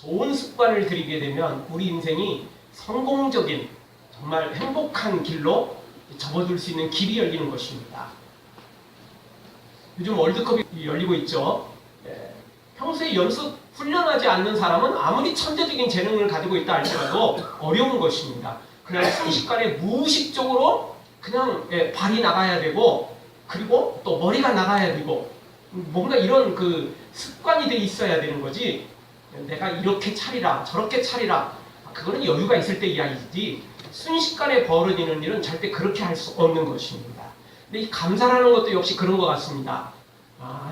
좋은 습관을 들이게 되면 우리 인생이 성공적인 정말 행복한 길로 접어들 수 있는 길이 열리는 것입니다. 요즘 월드컵이 열리고 있죠. 평소에 연습 훈련하지 않는 사람은 아무리 천재적인 재능을 가지고 있다 할지라도 어려운 것입니다. 그냥 순식간에 무의식적으로 그냥 발이 나가야 되고, 그리고 또 머리가 나가야 되고, 뭔가 이런 그 습관이 돼 있어야 되는 거지. 내가 이렇게 차리라 저렇게 차리라, 그거는 여유가 있을 때 이야기지, 순식간에 벌어지는 일은 절대 그렇게 할 수 없는 것입니다. 근데 이 감사라는 것도 역시 그런 것 같습니다.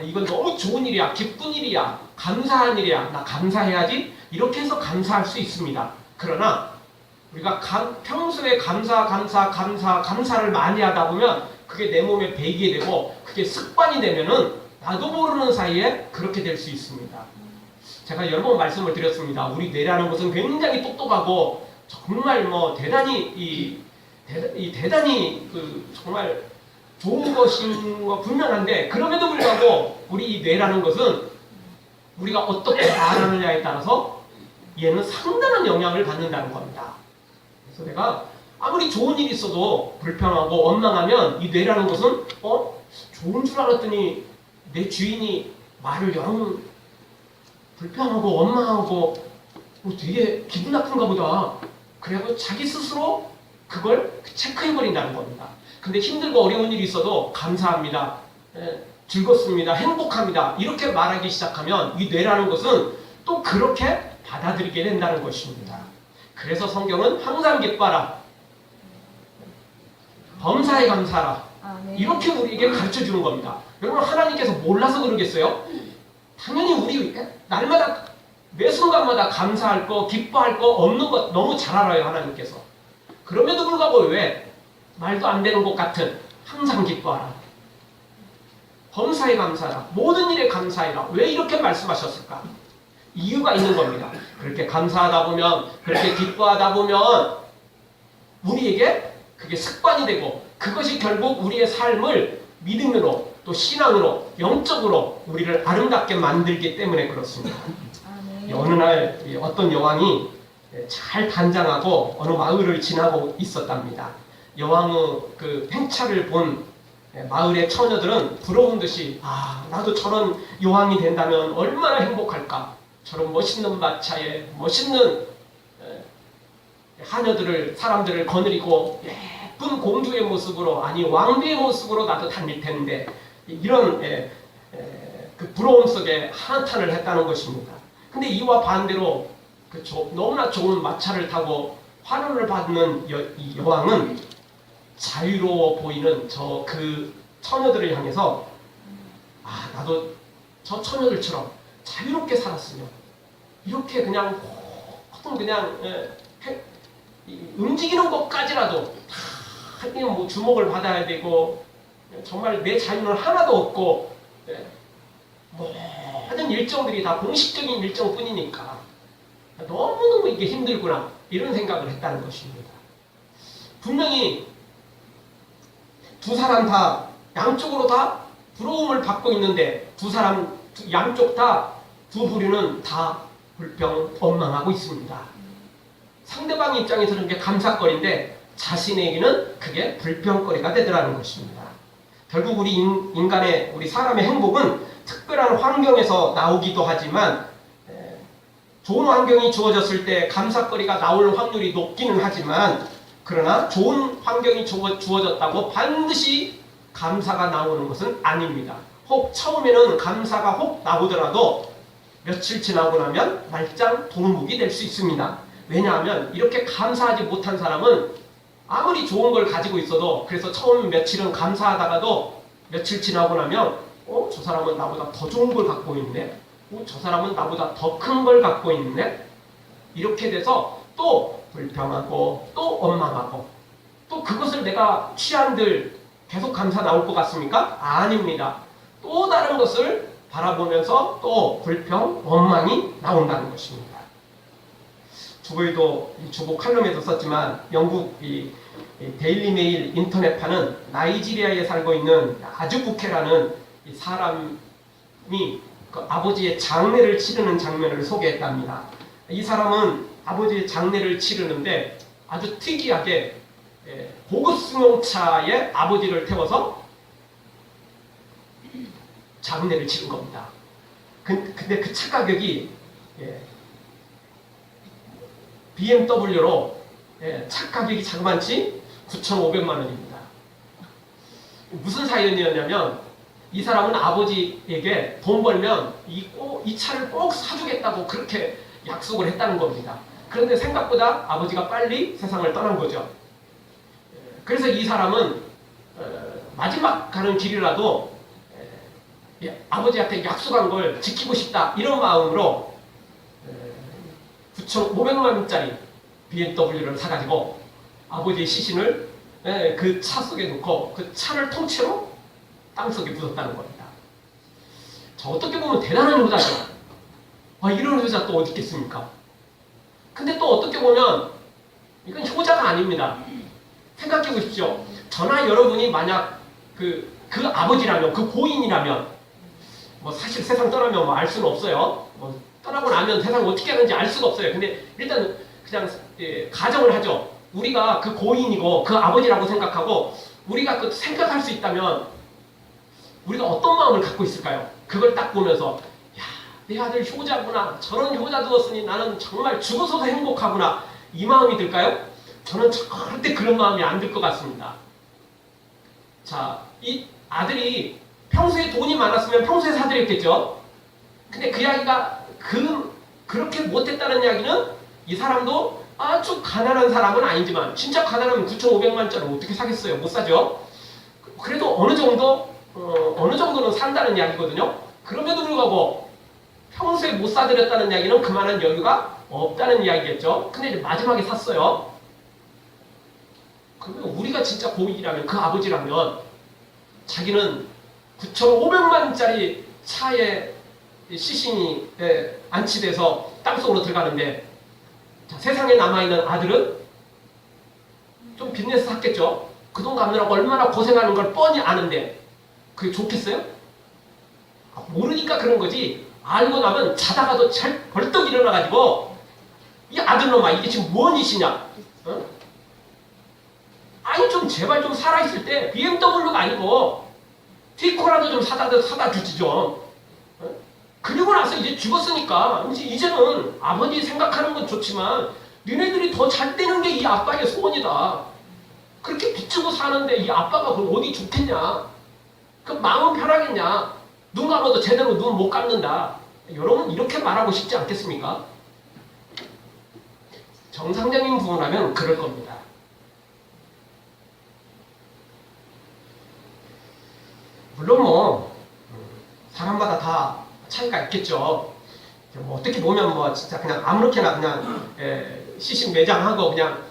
이건 너무 좋은 일이야, 기쁜 일이야, 감사한 일이야, 나 감사해야지, 이렇게 해서 감사할 수 있습니다. 그러나 우리가 평소에 감사를 많이 하다 보면 그게 내 몸에 배이게 되고, 그게 습관이 되면은 나도 모르는 사이에 그렇게 될 수 있습니다. 제가 여러 번 말씀을 드렸습니다. 우리 뇌라는 것은 굉장히 똑똑하고 정말 대단히 대단히 정말 좋은 것인 거 분명한데, 그럼에도 불구하고 우리 이 뇌라는 것은 우리가 어떻게 말하느냐에 따라서 얘는 상당한 영향을 받는다는 겁니다. 그래서 내가 아무리 좋은 일이 있어도 불평하고 원망하면 이 뇌라는 것은 좋은 줄 알았더니 내 주인이 말을 영 불평하고 원망하고 되게 기분 나쁜가 보다, 그래서 자기 스스로 그걸 체크해버린다는 겁니다. 근데 힘들고 어려운 일이 있어도 감사합니다, 즐겁습니다, 행복합니다, 이렇게 말하기 시작하면 이 뇌라는 것은 또 그렇게 받아들이게 된다는 것입니다. 그래서 성경은 항상 기뻐하라, 범사에 감사하라, 이렇게 우리에게 가르쳐주는 겁니다. 여러분, 하나님께서 몰라서 그러겠어요? 당연히 우리 날마다 매 순간마다 감사할 거, 기뻐할 거 없는 것 너무 잘 알아요, 하나님께서. 그럼에도 불구하고 왜 말도 안 되는 것 같은 항상 기뻐하라, 범사에 감사하라, 모든 일에 감사해라, 왜 이렇게 말씀하셨을까? 이유가 있는 겁니다. 그렇게 감사하다 보면, 그렇게 기뻐하다 보면 우리에게 그게 습관이 되고, 그것이 결국 우리의 삶을 믿음으로 또 신앙으로 영적으로 우리를 아름답게 만들기 때문에 그렇습니다. 어느 날 어떤 여왕이 잘 단장하고 어느 마을을 지나고 있었답니다. 여왕의 그 행차를 본 마을의 처녀들은 부러운 듯이 나도 저런 여왕이 된다면 얼마나 행복할까, 저런 멋있는 마차에 멋있는 하녀들을, 사람들을 거느리고 예쁜 공주의 모습으로, 아니 왕비의 모습으로 나도 다닐 텐데, 이런 그 부러움 속에 한탄을 했다는 것입니다. 근데 이와 반대로 너무나 좋은 마차를 타고 환호를 받는 이 여왕은 자유로워 보이는 그 처녀들을 향해서 나도 저 처녀들처럼 자유롭게 살았으면, 이렇게 그냥 움직이는 것까지라도 다 주목을 받아야 되고, 정말 내 자유는 하나도 없고 모든 일정들이 다 공식적인 일정뿐이니까 너무너무 이게 힘들구나, 이런 생각을 했다는 것입니다. 분명히 두 사람 다 양쪽으로 다 부러움을 받고 있는데, 두 사람 양쪽 다, 두 부류는 다 불평, 원망하고 있습니다. 상대방 입장에서는 그게 감사거리인데 자신에게는 그게 불평거리가 되더라는 것입니다. 결국 우리 사람의 행복은 특별한 환경에서 나오기도 하지만, 좋은 환경이 주어졌을 때 감사거리가 나올 확률이 높기는 하지만, 그러나 좋은 환경이 주어졌다고 반드시 감사가 나오는 것은 아닙니다. 혹 처음에는 감사가 혹 나오더라도 며칠 지나고 나면 말짱 도루묵이 될 수 있습니다. 왜냐하면 이렇게 감사하지 못한 사람은 아무리 좋은 걸 가지고 있어도, 그래서 처음 며칠은 감사하다가도 며칠 지나고 나면 저 사람은 나보다 더 좋은 걸 갖고 있네, 저 사람은 나보다 더 큰 걸 갖고 있네, 이렇게 돼서 또 불평하고 또 원망하고, 또 그것을 내가 취한들 계속 감사 나올 것 같습니까? 아닙니다. 또 다른 것을 바라보면서 또 불평, 원망이 나온다는 것입니다. 주보에도, 주보 칼럼에도 썼지만, 영국 데일리 메일 인터넷판은 나이지리아에 살고 있는 아주부케라는 이 사람이 그 아버지의 장례를 치르는 장면을 소개했답니다. 이 사람은 아버지의 장례를 치르는데 아주 특이하게 고급 승용차에 아버지를 태워서 장례를 치른 겁니다. 근데 그 차 가격이 BMW로 차 가격이 자그만치 9,500만 원입니다. 무슨 사연이었냐면 이 사람은 아버지에게 돈 벌면 이 차를 꼭 사주겠다고 그렇게 약속을 했다는 겁니다. 그런데 생각보다 아버지가 빨리 세상을 떠난 거죠. 그래서 이 사람은 마지막 가는 길이라도 아버지한테 약속한 걸 지키고 싶다 이런 마음으로 9,500만 원짜리 BMW를 사가지고 아버지의 시신을 그 차 속에 넣고 그 차를 통째로 땅속에 묻었다는 겁니다. 자, 어떻게 보면 대단한 효자죠. 이런 효자 또 어디 있겠습니까? 근데 또 어떻게 보면 이건 효자가 아닙니다. 생각해 보십시오. 저나 여러분이 만약 그 아버지라면, 그 고인이라면, 뭐 사실 세상 떠나면 뭐 알 수는 없어요. 뭐 떠나고 나면 세상 어떻게 하는지 알 수가 없어요. 근데 일단 그냥 가정을 하죠. 우리가 그 고인이고 그 아버지라고 생각하고 우리가 그 생각할 수 있다면 우리가 어떤 마음을 갖고 있을까요? 그걸 딱 보면서 야, 내 아들 효자구나. 저런 효자 두었으니 나는 정말 죽어서도 행복하구나. 이 마음이 들까요? 저는 절대 그런 마음이 안 들 것 같습니다. 자, 이 아들이 평소에 돈이 많았으면 평소에 사드렸겠죠? 근데 그 이야기가 그렇게 못했다는 이야기는 이 사람도 아주 가난한 사람은 아니지만 진짜 가난하면 9,500만원짜리 어떻게 사겠어요? 못 사죠? 그래도 어느 정도는 산다는 이야기거든요. 그럼에도 불구하고 평소에 못 사드렸다는 이야기는 그만한 여유가 없다는 이야기겠죠. 근데 이제 마지막에 샀어요. 그러면 우리가 진짜 고인이라면 그 아버지라면 자기는 9,500만원짜리 차에 시신이 안치돼서 땅속으로 들어가는데 자, 세상에 남아있는 아들은 좀 빚내서 샀겠죠. 그 돈 갚느라고 얼마나 고생하는 걸 뻔히 아는데 그게 좋겠어요? 모르니까 그런 거지. 알고 나면 자다가도 잘 벌떡 일어나가지고 이 아들놈아 이게 지금 뭔 짓이냐? 어? 아니 좀 제발 좀 살아있을 때 BMW가 아니고 티코라도 좀 사다 주지 좀. 어? 그리고 나서 이제 죽었으니까 이제는 아버지 생각하는 건 좋지만 니네들이 더 잘 되는 게 이 아빠의 소원이다. 그렇게 비추고 사는데 이 아빠가 그럼 어디 좋겠냐? 그 마음 편하겠냐? 눈 감아도 제대로 눈 못 감는다. 여러분 이렇게 말하고 싶지 않겠습니까? 정상적인 부모라면 그럴 겁니다. 물론 뭐 사람마다 다 차이가 있겠죠. 뭐 어떻게 보면 뭐 진짜 그냥 아무렇게나 그냥 시신 매장하고 그냥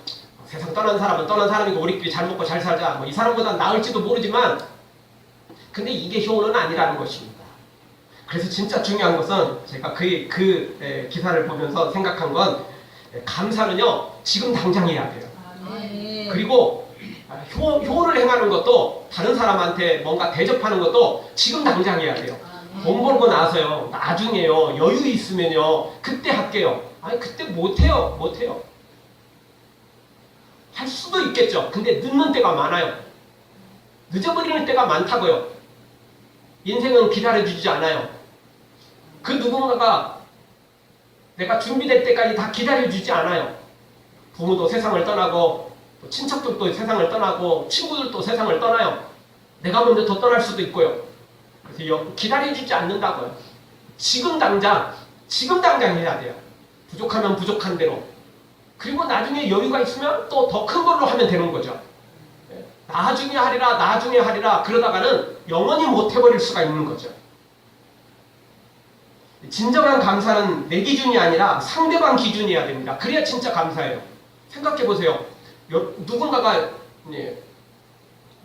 세상 떠난 사람은 떠난 사람이고 우리끼리 잘 먹고 잘 살자. 뭐 이 사람보다 나을지도 모르지만 근데 이게 효는 아니라는 것입니다. 그래서 진짜 중요한 것은 제가 그 기사를 보면서 생각한 건 감사는요 지금 당장 해야 돼요. 그리고 효를 행하는 것도 다른 사람한테 뭔가 대접하는 것도 지금 당장 해야 돼요. 돈 벌고 나서요. 나중에요. 여유 있으면요. 그때 할게요. 아니 그때 못해요. 할 수도 있겠죠. 근데 늦는 때가 많아요. 늦어버리는 때가 많다고요. 인생은 기다려주지 않아요. 그 누군가가 내가 준비될 때까지 다 기다려주지 않아요. 부모도 세상을 떠나고 친척들도 세상을 떠나고 친구들도 세상을 떠나요. 내가 먼저 더 떠날 수도 있고요. 그래서 기다려주지 않는다고요. 지금 당장 해야 돼요. 부족하면 부족한 대로. 그리고 나중에 여유가 있으면 또 더 큰 걸로 하면 되는 거죠. 나중에 하리라 그러다가는 영원히 못 해버릴 수가 있는 거죠. 진정한 감사는 내 기준이 아니라 상대방 기준이어야 됩니다. 그래야 진짜 감사해요. 생각해 보세요. 누군가가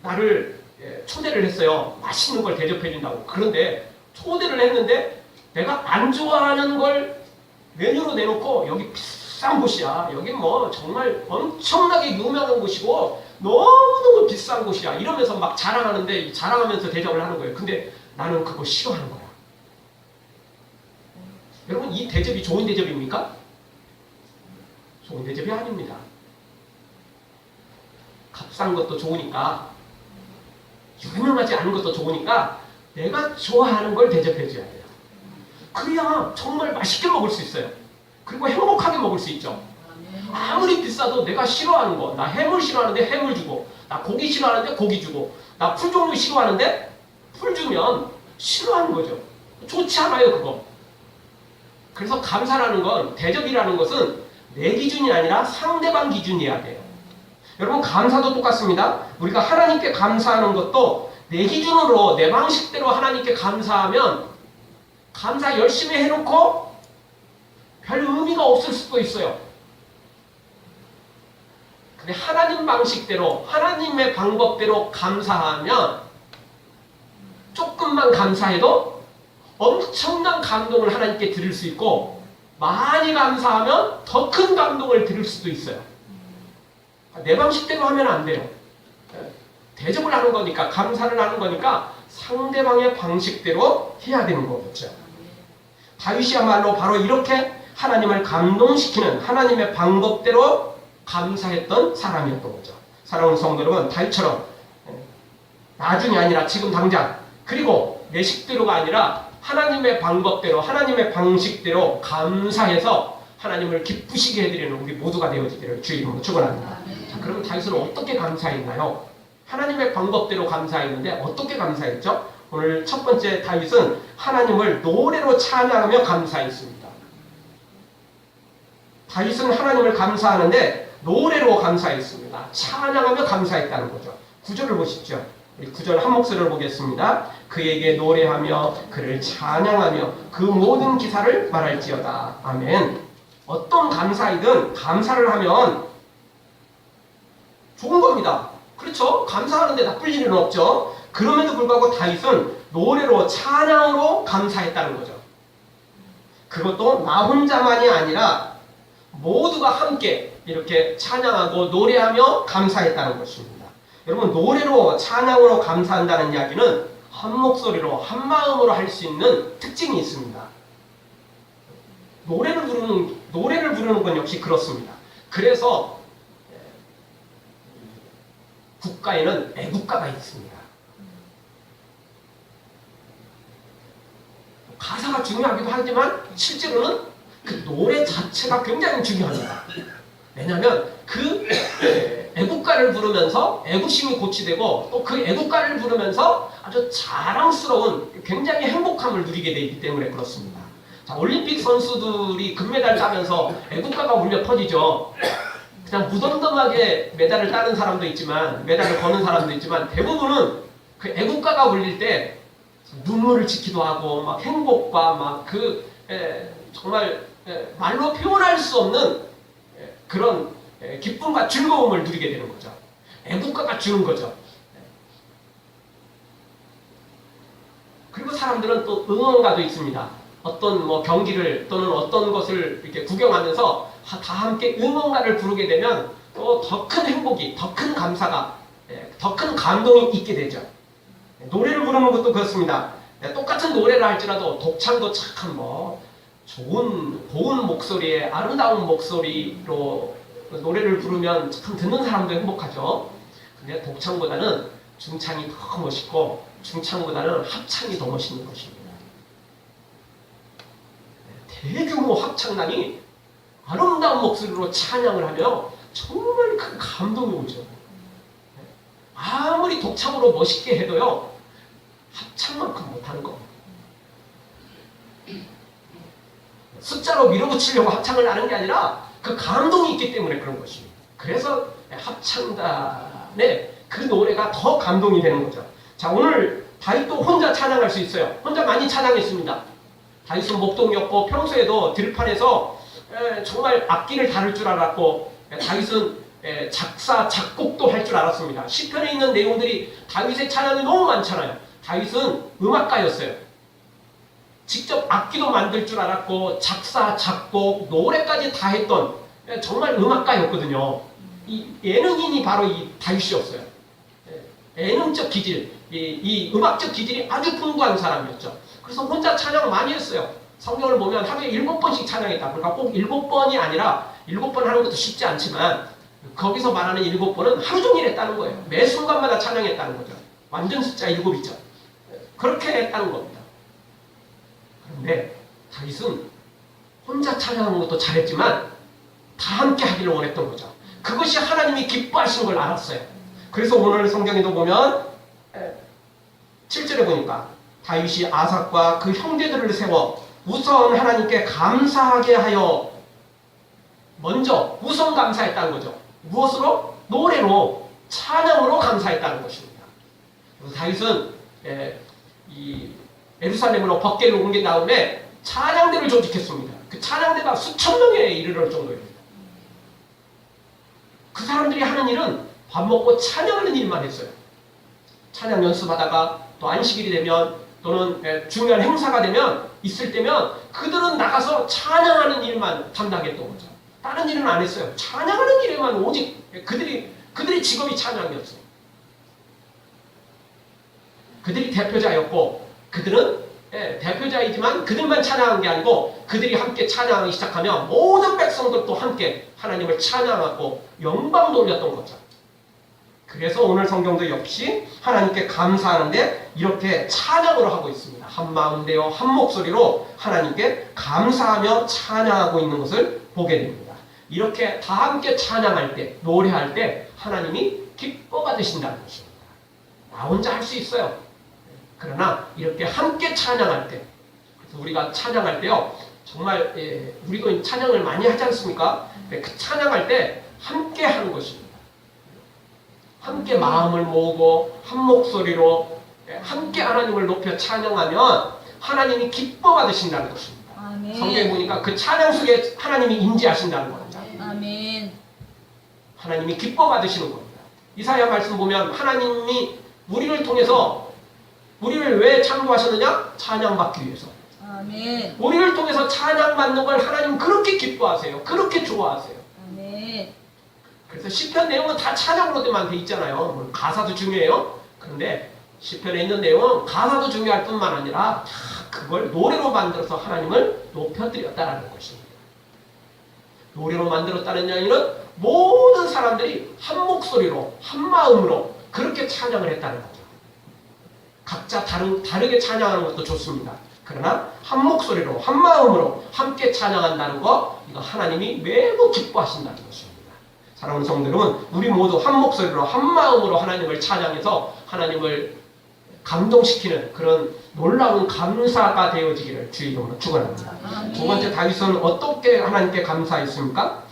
나를 초대를 했어요. 맛있는 걸 대접해 준다고. 그런데 초대를 했는데 내가 안 좋아하는 걸 메뉴로 내놓고 여기 비싼 곳이야. 여기 뭐 정말 엄청나게 유명한 곳이고 너무너무 비싼 곳이야. 이러면서 막 자랑하는데 자랑하면서 대접을 하는 거예요. 근데 나는 그거 싫어하는 거야. 여러분 이 대접이 좋은 대접입니까? 좋은 대접이 아닙니다. 값싼 것도 좋으니까, 유명하지 않은 것도 좋으니까 내가 좋아하는 걸 대접해줘야 돼요. 그래야 정말 맛있게 먹을 수 있어요. 그리고 행복하게 먹을 수 있죠. 아무리 비싸도 내가 싫어하는 거, 나 해물 싫어하는데 해물 주고, 나 고기 싫어하는데 고기 주고, 나 풀 종류 싫어하는데 풀 주면 싫어하는 거죠. 좋지 않아요, 그거. 그래서 감사라는 건, 대접이라는 것은 내 기준이 아니라 상대방 기준이어야 돼요. 여러분, 감사도 똑같습니다. 우리가 하나님께 감사하는 것도 내 기준으로, 내 방식대로 하나님께 감사하면 감사 열심히 해놓고 별 의미가 없을 수도 있어요. 근데 하나님 방식대로, 하나님의 방법대로 감사하면 조금만 감사해도 엄청난 감동을 하나님께 드릴 수 있고, 많이 감사하면 더 큰 감동을 드릴 수도 있어요. 내 방식대로 하면 안 돼요. 대접을 하는 거니까, 감사를 하는 거니까 상대방의 방식대로 해야 되는 거겠죠. 다윗이야말로 바로 이렇게 하나님을 감동시키는 하나님의 방법대로 감사했던 사람이었던 거죠. 사랑하는 성도 여러분, 다윗처럼 나중이 아니라 지금 당장, 그리고 내 식대로가 아니라 하나님의 방법대로, 하나님의 방식대로 감사해서 하나님을 기쁘시게 해드리는 우리 모두가 되어지기를 주의 이름으로 축원합니다. 자, 그럼 다윗은 어떻게 감사했나요? 하나님의 방법대로 감사했는데 어떻게 감사했죠? 오늘 첫 번째, 다윗은 하나님을 노래로 찬양하며 감사했습니다. 다윗은 하나님을 감사하는데 노래로 감사했습니다. 찬양하며 감사했다는 거죠. 9절을 보십시오. 우리 9절 한 목소리를 보겠습니다. 그에게 노래하며 그를 찬양하며 그 모든 기사를 말할지어다. 아멘. 어떤 감사이든 감사를 하면 좋은 겁니다. 그렇죠? 감사하는데 나쁠 일은 없죠. 그럼에도 불구하고 다윗은 노래로, 찬양으로 감사했다는 거죠. 그것도 나 혼자만이 아니라 모두가 함께 이렇게 찬양하고 노래하며 감사했다는 것입니다. 여러분, 노래로, 찬양으로 감사한다는 이야기는 한 목소리로, 한 마음으로 할 수 있는 특징이 있습니다. 노래를 부르는 건 역시 그렇습니다. 그래서 국가에는 애국가가 있습니다. 가사가 중요하기도 하지만 실제로는 그 노래 자체가 굉장히 중요합니다. 왜냐하면 그 애국가를 부르면서 애국심이 고취되고, 또 그 애국가를 부르면서 아주 자랑스러운, 굉장히 행복함을 누리게 되기 때문에 그렇습니다. 자, 올림픽 선수들이 금메달 따면서 애국가가 울려 퍼지죠. 그냥 무덤덤하게 메달을 따는 사람도 있지만, 메달을 거는 사람도 있지만, 대부분은 그 애국가가 울릴 때 눈물을 짓기도 하고, 막 행복과 막 정말 말로 표현할 수 없는 그런 기쁨과 즐거움을 누리게 되는 거죠. 애국가가 주는 거죠. 그리고 사람들은 또 응원가도 있습니다. 어떤 경기를 또는 어떤 것을 이렇게 구경하면서 다 함께 응원가를 부르게 되면 또 더 큰 행복이, 더 큰 감사가, 더 큰 감동이 있게 되죠. 노래를 부르는 것도 그렇습니다. 똑같은 노래를 할지라도 독창도 참 좋은 고운 목소리에 아름다운 목소리로 노래를 부르면 참 듣는 사람도 행복하죠. 근데 독창보다는 중창이 더 멋있고, 중창보다는 합창이 더 멋있는 것입니다. 대규모 합창단이 아름다운 목소리로 찬양을 하며 정말 큰 감동이 오죠. 아무리 독창으로 멋있게 해도요, 합창만큼 못하는 겁니다. 숫자로 밀어붙이려고 합창을 하는 게 아니라 그 감동이 있기 때문에 그런 것입니다. 그래서 합창단의 그 노래가 더 감동이 되는 거죠. 자, 오늘 다윗도 혼자 찬양할 수 있어요. 혼자 많이 찬양했습니다. 다윗은 목동이었고 평소에도 들판에서 정말 악기를 다룰 줄 알았고, 다윗은 작사, 작곡도 할 줄 알았습니다. 시편에 있는 내용들이 다윗의 찬양이 너무 많잖아요. 다윗은 음악가였어요. 직접 악기도 만들 줄 알았고, 작사, 작곡, 노래까지 다 했던 정말 음악가였거든요. 이 예능인이 바로 이 다윗이었어요. 예능적 기질, 이 음악적 기질이 아주 풍부한 사람이었죠. 그래서 혼자 찬양 많이 했어요. 성경을 보면 하루에 7번씩 찬양했다. 그러니까 꼭 7번이 아니라 7번 하는 것도 쉽지 않지만 거기서 말하는 7번은 하루 종일 했다는 거예요. 매 순간마다 찬양했다는 거죠. 완전 숫자 7이죠. 그렇게 했다는 겁니다. 그런데 다윗은 혼자 찬양하는 것도 잘했지만 다 함께 하기를 원했던 거죠. 그것이 하나님이 기뻐하시는 걸 알았어요. 그래서 오늘 성경에도 보면 7절에 보니까 다윗이 아삭과 그 형제들을 세워 우선 하나님께 감사하게 하여 먼저 우선 감사했다는 거죠. 무엇으로? 노래로, 찬양으로 감사했다는 것입니다. 그래서 다윗은 이 예루살렘으로 법궤를 옮긴 다음에 찬양대를 조직했습니다. 그 찬양대가 수천 명에 이르를 정도입니다. 그 사람들이 하는 일은 밥 먹고 찬양하는 일만 했어요. 찬양 연습하다가 또 안식일이 되면 또는 중요한 행사가 되면 있을 때면 그들은 나가서 찬양하는 일만 담당했던 거죠. 다른 일은 안 했어요. 찬양하는 일에만 오직 그들의 직업이 찬양이었어요. 그들이 대표자였고 그들은 대표자이지만 그들만 찬양한 게 아니고 그들이 함께 찬양하기 시작하면 모든 백성들도 함께 하나님을 찬양하고 영광 돌렸던 거죠. 그래서 오늘 성경도 역시 하나님께 감사하는데 이렇게 찬양으로 하고 있습니다. 한 마음 되어 한 목소리로 하나님께 감사하며 찬양하고 있는 것을 보게 됩니다. 이렇게 다 함께 찬양할 때, 노래할 때 하나님이 기뻐 받으신다는 것입니다. 나 혼자 할 수 있어요. 그러나 이렇게 함께 찬양할 때, 그래서 우리가 찬양할 때요, 정말 우리도 찬양을 많이 하지 않습니까? 그 찬양할 때 함께 하는 것입니다. 함께 마음을 모으고 한 목소리로 함께 하나님을 높여 찬양하면 하나님이 기뻐 받으신다는 것입니다. 아멘. 성경에 보니까 그 찬양 속에 하나님이 임재하신다는 겁니다. 아멘. 하나님이 기뻐 받으시는 겁니다. 이사야 말씀 보면 하나님이 우리를 통해서 우리를 왜 창조하셨느냐? 찬양받기 위해서. 아멘. 우리를 통해서 찬양받는 걸 하나님 그렇게 기뻐하세요. 그렇게 좋아하세요. 아멘. 그래서 시편 내용은 다 찬양으로만 돼 있잖아요. 물론 가사도 중요해요. 그런데 시편에 있는 내용은 가사도 중요할 뿐만 아니라 다 그걸 노래로 만들어서 하나님을 높여드렸다라는 것입니다. 노래로 만들었다는 얘기는 모든 사람들이 한 목소리로 한 마음으로 그렇게 찬양을 했다는 거죠. 각자 다르게 찬양하는 것도 좋습니다. 그러나 한 목소리로 한 마음으로 함께 찬양한다는 거, 이거 하나님이 매우 기뻐하신다는 것입니다. 사랑하는 성도 여러분, 우리 모두 한 목소리로 한 마음으로 하나님을 찬양해서 하나님을 감동시키는 그런 놀라운 감사가 되어지기를 주의 이름으로 축원합니다. 두 번째, 다윗은 어떻게 하나님께 감사했습니까?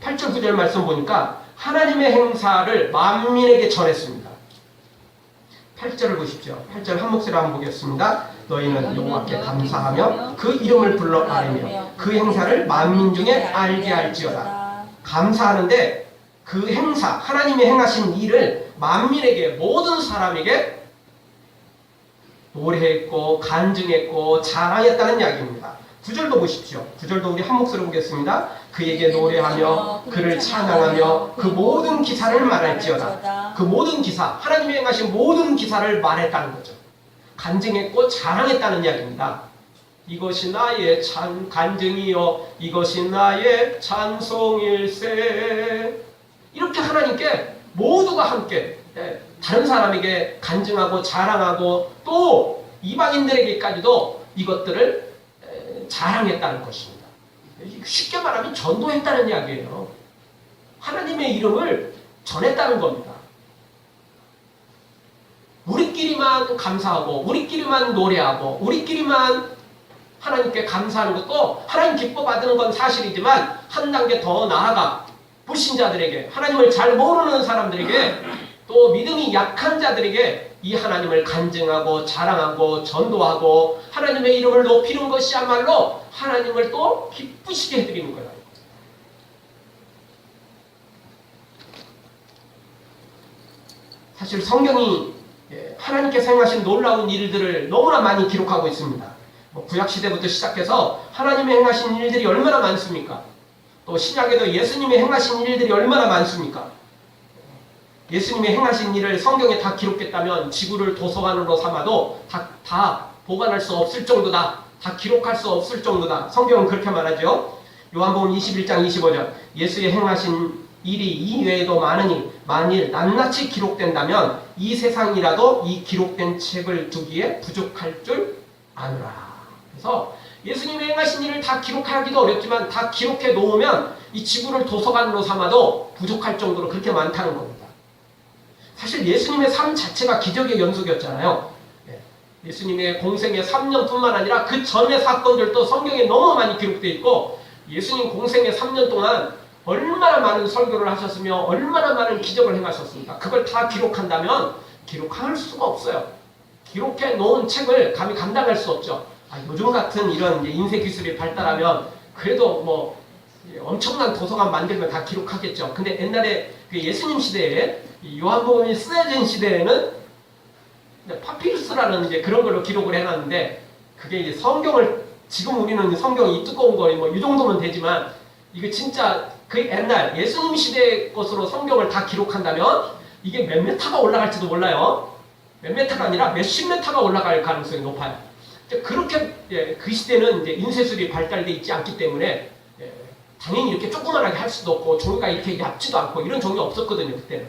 8절 9절 말씀 보니까 하나님의 행사를 만민에게 전했습니다. 8절을 보십시오. 8절 한 목소리로 한번 보겠습니다. 너희는 여호와께 감사하며 그 이름을 불러 아뢰며 그 행사를 만민 중에 알게 할지어다. 감사하는데 그 행사, 하나님이 행하신 일을 만민에게, 모든 사람에게 노래했고 간증했고 자랑했다는 이야기입니다. 9절도 보십시오. 9절도 우리 한 목소리로 보겠습니다. 그에게 노래하며 그를 찬양하며 그 모든 기사를 말할지어다. 그 모든 기사, 하나님이 행하신 모든 기사를 말했다는 거죠. 간증했고 자랑했다는 이야기입니다. 이것이 나의 간증이요 이것이 나의 찬송일세. 이렇게 하나님께 모두가 함께 다른 사람에게 간증하고 자랑하고 또 이방인들에게까지도 이것들을 자랑했다는 것입니다. 쉽게 말하면 전도했다는 이야기예요. 하나님의 이름을 전했다는 겁니다. 우리끼리만 감사하고 우리끼리만 노래하고 우리끼리만 하나님께 감사하는 것도 하나님 기뻐 받는 건 사실이지만 한 단계 더 나아가 불신자들에게, 하나님을 잘 모르는 사람들에게, 또 믿음이 약한 자들에게 이 하나님을 간증하고 자랑하고 전도하고 하나님의 이름을 높이는 것이야말로 하나님을 또 기쁘시게 해드리는 거예요. 사실 성경이 하나님께서 행하신 놀라운 일들을 너무나 많이 기록하고 있습니다. 구약시대부터 시작해서 하나님이 행하신 일들이 얼마나 많습니까? 또 신약에도 예수님이 행하신 일들이 얼마나 많습니까? 예수님이 행하신 일을 성경에 다 기록했다면 지구를 도서관으로 삼아도 다 보관할 수 없을 정도다. 다 기록할 수 없을 정도다. 성경은 그렇게 말하죠. 요한복음 21장 25절 예수의 행하신 일이 이외에도 많으니 만일 낱낱이 기록된다면 이 세상이라도 이 기록된 책을 두기에 부족할 줄 아노라. 그래서 예수님의 행하신 일을 다 기록하기도 어렵지만 다 기록해 놓으면 이 지구를 도서관으로 삼아도 부족할 정도로 그렇게 많다는 겁니다. 사실 예수님의 삶 자체가 기적의 연속이었잖아요. 예수님의 공생의 3년뿐만 아니라 그 전의 사건들도 성경에 너무 많이 기록되어 있고 예수님 공생의 3년 동안 얼마나 많은 설교를 하셨으며 얼마나 많은 기적을 행하셨습니까? 그걸 다 기록한다면 기록할 수가 없어요. 기록해 놓은 책을 감히 감당할 수 없죠. 요즘 같은 이런 인쇄 기술이 발달하면 그래도 뭐 엄청난 도서관 만들면 다 기록하겠죠. 근데 옛날에 그 예수님 시대에 요한복음이 쓰여진 시대에는 파피루스라는 이제 그런 걸로 기록을 해놨는데 그게 이제 성경을 지금 우리는 성경이 두꺼운 거 뭐 이 정도면 되지만 이게 진짜 그 옛날 예수님 시대 것으로 성경을 다 기록한다면 이게 몇 메타가 올라갈지도 몰라요. 몇 메타가 아니라 몇십 메타가 올라갈 가능성이 높아요. 그렇게 그 시대는 이제 인쇄술이 발달되어 있지 않기 때문에 당연히 이렇게 조그만하게 할 수도 없고 종이가 이렇게 얇지도 않고 이런 종이 없었거든요. 그때는.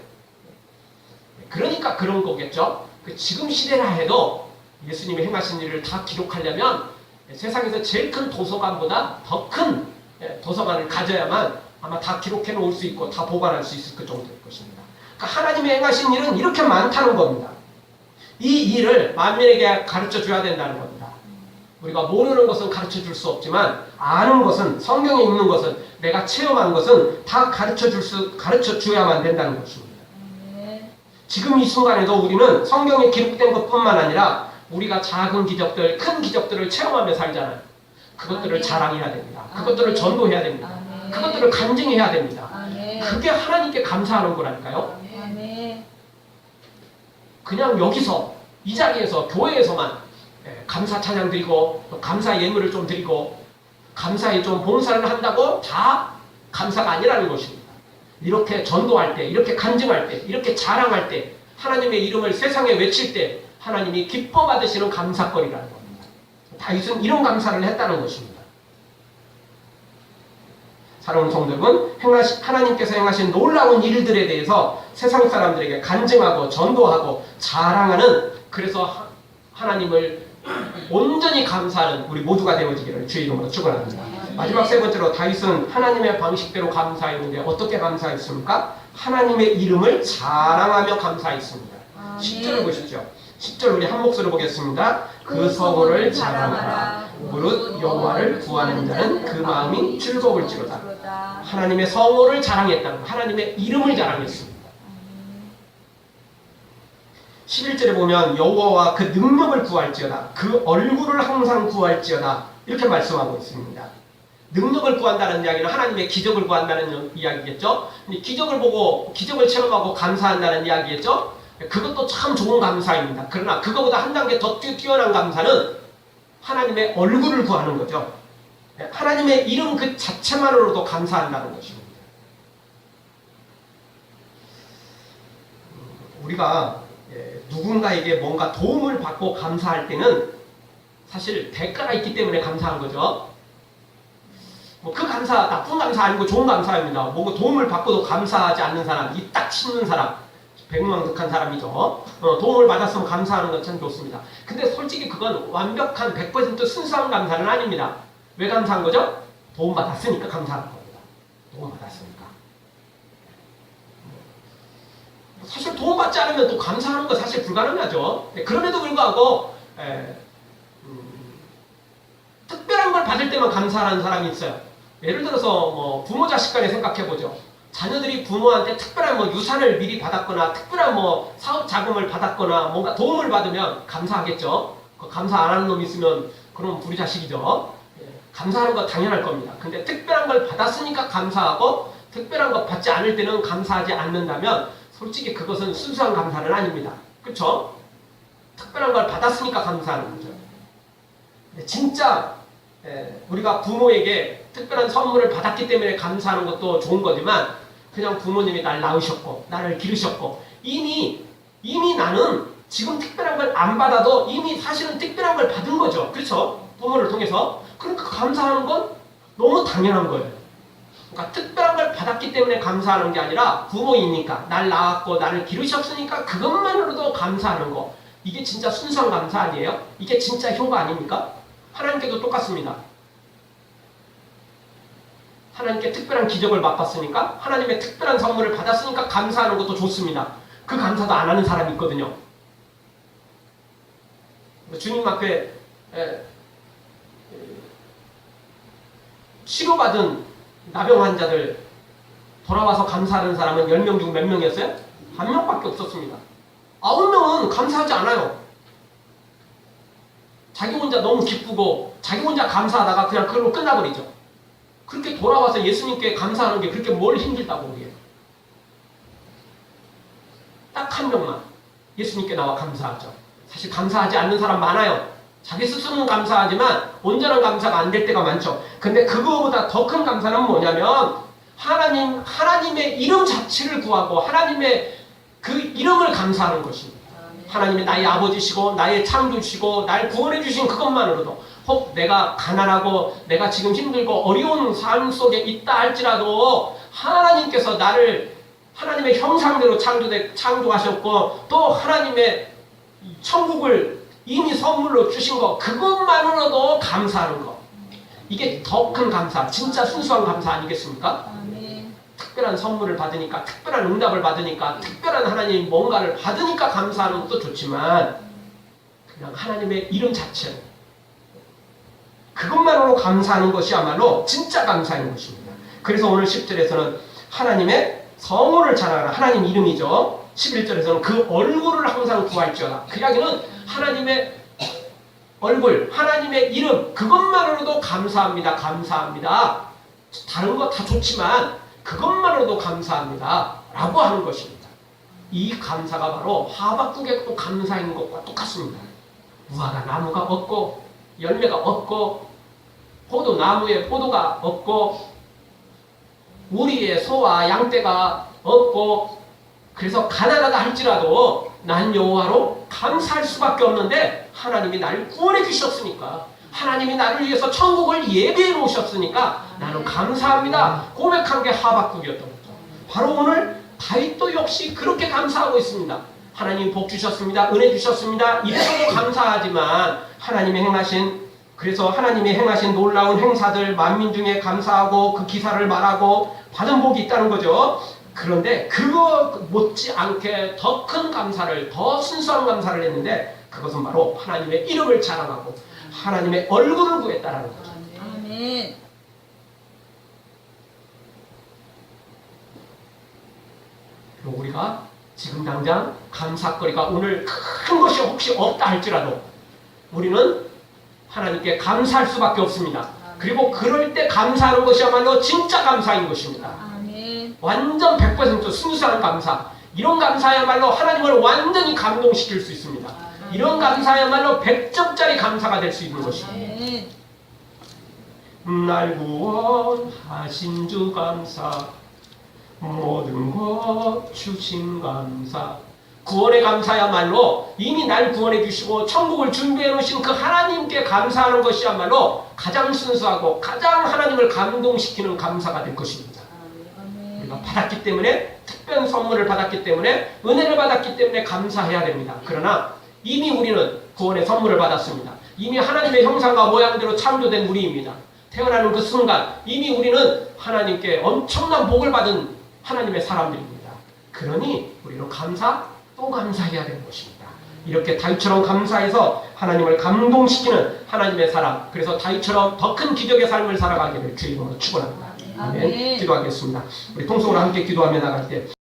그러니까 그런 거겠죠. 지금 시대라 해도 예수님이 행하신 일을 다 기록하려면 세상에서 제일 큰 도서관보다 더 큰 도서관을 가져야만 아마 다 기록해 놓을 수 있고 다 보관할 수 있을 그 정도일 것입니다. 그러니까 하나님의 행하신 일은 이렇게 많다는 겁니다. 이 일을 만민에게 가르쳐 줘야 된다는 겁니다. 우리가 모르는 것은 가르쳐 줄 수 없지만 아는 것은 성경에 있는 것은 내가 체험한 것은 다 가르쳐 줘야만 된다는 것입니다. 지금 이 순간에도 우리는 성경에 기록된 것뿐만 아니라 우리가 작은 기적들, 큰 기적들을 체험하며 살잖아요. 그것들을 자랑해야 됩니다. 그것들을 전도해야 됩니다. 그것들을 간증해야 됩니다. 그게 하나님께 감사하는 거라니까요. 그냥 여기서 이 자리에서 교회에서만 감사 찬양 드리고 감사 예물을 좀 드리고 감사에 좀 봉사를 한다고 다 감사가 아니라는 것입니다. 이렇게 전도할 때, 이렇게 간증할 때, 이렇게 자랑할 때, 하나님의 이름을 세상에 외칠 때 하나님이 기뻐 받으시는 감사거리라는 겁니다. 다윗은 이런 감사를 했다는 것입니다. 사랑하는 성도 여러분, 하나님께서 행하신 놀라운 일들에 대해서 세상 사람들에게 간증하고 전도하고 자랑하는, 그래서 하나님을 온전히 감사하는 우리 모두가 되어지기를 주의 이름으로 축원합니다. 마지막 세 번째로 다윗은 하나님의 방식대로 감사했는데 어떻게 감사했습니까? 하나님의 이름을 자랑하며 감사했습니다. 10절을 보십시오. 10절 우리 한 목소리로 보겠습니다. 그 성호를 자랑하라. 무릇 여호와를 구하는 자는 그 마음이 즐거울지로다. 하나님의 성호를 자랑했다는 것, 하나님의 이름을 자랑했습니다. 11절에 보면 여호와와 그 능력을 구할지어다. 그 얼굴을 항상 구할지어다. 이렇게 말씀하고 있습니다. 능력을 구한다는 이야기는 하나님의 기적을 구한다는 이야기겠죠. 기적을 보고 기적을 체험하고 감사한다는 이야기겠죠. 그것도 참 좋은 감사입니다. 그러나 그거보다 한 단계 더 뛰어난 감사는 하나님의 얼굴을 구하는 거죠. 하나님의 이름 그 자체만으로도 감사한다는 것입니다. 우리가 누군가에게 뭔가 도움을 받고 감사할 때는 사실 대가가 있기 때문에 감사한 거죠. 그 감사, 나쁜 감사 아니고 좋은 감사입니다. 뭔가 도움을 받고도 감사하지 않는 사람, 이 딱 씹는 사람, 백망득한 사람이죠. 도움을 받았으면 감사하는 건 참 좋습니다. 근데 솔직히 그건 완벽한 100% 순수한 감사는 아닙니다. 왜 감사한 거죠? 도움받았으니까 감사하는 겁니다. 도움받았으니까. 사실 도움받지 않으면 또 감사하는 거 사실 불가능하죠. 그럼에도 불구하고 특별한 걸 받을 때만 감사하는 사람이 있어요. 예를 들어서 뭐 부모 자식 간에 생각해보죠. 자녀들이 부모한테 특별한 뭐 유산을 미리 받았거나 특별한 뭐 사업 자금을 받았거나 뭔가 도움을 받으면 감사하겠죠. 감사 안 하는 놈이 있으면 그럼 불의 자식이죠. 감사하는 거 당연할 겁니다. 근데 특별한 걸 받았으니까 감사하고 특별한 거 받지 않을 때는 감사하지 않는다면 솔직히 그것은 순수한 감사는 아닙니다. 그렇죠? 특별한 걸 받았으니까 감사하는 거죠. 진짜 우리가 부모에게 특별한 선물을 받았기 때문에 감사하는 것도 좋은 거지만 그냥 부모님이 날 낳으셨고 나를 기르셨고 이미 나는 지금 특별한 걸 안 받아도 이미 사실은 특별한 걸 받은 거죠. 그렇죠? 부모를 통해서. 그러니까 감사하는 건 너무 당연한 거예요. 그러니까 특별한 걸 받았기 때문에 감사하는 게 아니라 부모이니까 날 낳았고 나를 기르셨으니까 그것만으로도 감사하는 거. 이게 진짜 순수한 감사 아니에요? 이게 진짜 효가 아닙니까? 하나님께도 똑같습니다. 하나님께 특별한 기적을 맛봤으니까 하나님의 특별한 선물을 받았으니까 감사하는 것도 좋습니다. 그 감사도 안 하는 사람이 있거든요. 주님 앞에 치료받은 나병 환자들 돌아와서 감사하는 사람은 10명 중 몇 명이었어요? 1명밖에 없었습니다. 9명은 감사하지 않아요. 자기 혼자 너무 기쁘고 자기 혼자 감사하다가 그냥 그걸로 끝나버리죠. 그렇게 돌아와서 예수님께 감사하는 게 그렇게 뭘 힘들다고 그래요. 딱 1명만 예수님께 나와 감사하죠. 사실 감사하지 않는 사람 많아요. 자기 스스로는 감사하지만 온전한 감사가 안 될 때가 많죠. 근데 그거보다 더 큰 감사는 뭐냐면 하나님의 이름 자체를 구하고 하나님의 그 이름을 감사하는 것입니다. 하나님이 나의 아버지시고 나의 창조시고 날 구원해 주신 그것만으로도 혹 내가 가난하고 내가 지금 힘들고 어려운 삶 속에 있다 할지라도 하나님께서 나를 하나님의 형상대로 창조하셨고 또 하나님의 천국을 이미 선물로 주신 거 그것만으로도 감사하는 거. 이게 더 큰 감사, 진짜 순수한 감사 아니겠습니까? 아멘. 특별한 선물을 받으니까, 특별한 응답을 받으니까, 특별한 하나님 뭔가를 받으니까 감사하는 것도 좋지만 그냥 하나님의 이름 자체로 그것만으로 감사하는 것이야말로 진짜 감사인 것입니다. 그래서 오늘 10절에서는 하나님의 성호를 자랑하라. 하나님 이름이죠. 11절에서는 그 얼굴을 항상 구할지어다. 그 이야기는 하나님의 얼굴, 하나님의 이름 그것만으로도 감사합니다. 감사합니다. 다른 거 다 좋지만 그것만으로도 감사합니다. 라고 하는 것입니다. 이 감사가 바로 하박국의 또 감사인 것과 똑같습니다. 무화과 나무가 없고 열매가 없고 포도나무에 포도가 없고 우리의 소와 양떼가 없고 그래서 가난하다 할지라도 난 여호와로 감사할 수밖에 없는데 하나님이 나를 구원해 주셨으니까 하나님이 나를 위해서 천국을 예비해 놓으셨으니까 나는 감사합니다. 고백한 게 하박국이었던 거죠. 바로 오늘 다윗도 역시 그렇게 감사하고 있습니다. 하나님 복 주셨습니다. 은혜 주셨습니다. 이래서도 감사하지만 그래서 하나님이 행하신 놀라운 행사들 만민 중에 감사하고 그 기사를 말하고 받은 복이 있다는 거죠. 그런데 그거 못지않게 더 큰 감사를, 더 순수한 감사를 했는데 그것은 바로 하나님의 이름을 자랑하고 하나님의 얼굴을 구했다라는 거죠. 아멘. 그리고 우리가 지금 당장 감사거리가 오늘 큰 것이 혹시 없다 할지라도 우리는 하나님께 감사할 수밖에 없습니다. 그리고 그럴 때 감사하는 것이야말로 진짜 감사인 것입니다. 아멘. 완전 100% 순수한 감사. 이런 감사야말로 하나님을 완전히 감동시킬 수 있습니다. 이런 감사야말로 100점짜리 감사가 될 수 있는 것입니다. 아멘. 날 구원하신 주 감사 모든 것 주신 감사. 구원의 감사야말로 이미 날 구원해 주시고 천국을 준비해 놓으신 그 하나님께 감사하는 것이야말로 가장 순수하고 가장 하나님을 감동시키는 감사가 될 것입니다. 우리가 받았기 때문에 특별한 선물을 받았기 때문에 은혜를 받았기 때문에 감사해야 됩니다. 그러나 이미 우리는 구원의 선물을 받았습니다. 이미 하나님의 형상과 모양대로 창조된 우리입니다. 태어나는 그 순간 이미 우리는 하나님께 엄청난 복을 받은 하나님의 사람들입니다. 그러니 우리는 또 감사해야 되는 것입니다. 이렇게 다윗처럼 감사해서 하나님을 감동시키는 하나님의 사람, 그래서 다윗처럼 더 큰 기적의 삶을 살아가기를 주의 이름으로 축원합니다. 아멘. 기도하겠습니다. 우리 통성으로 함께 기도하며 나갈 때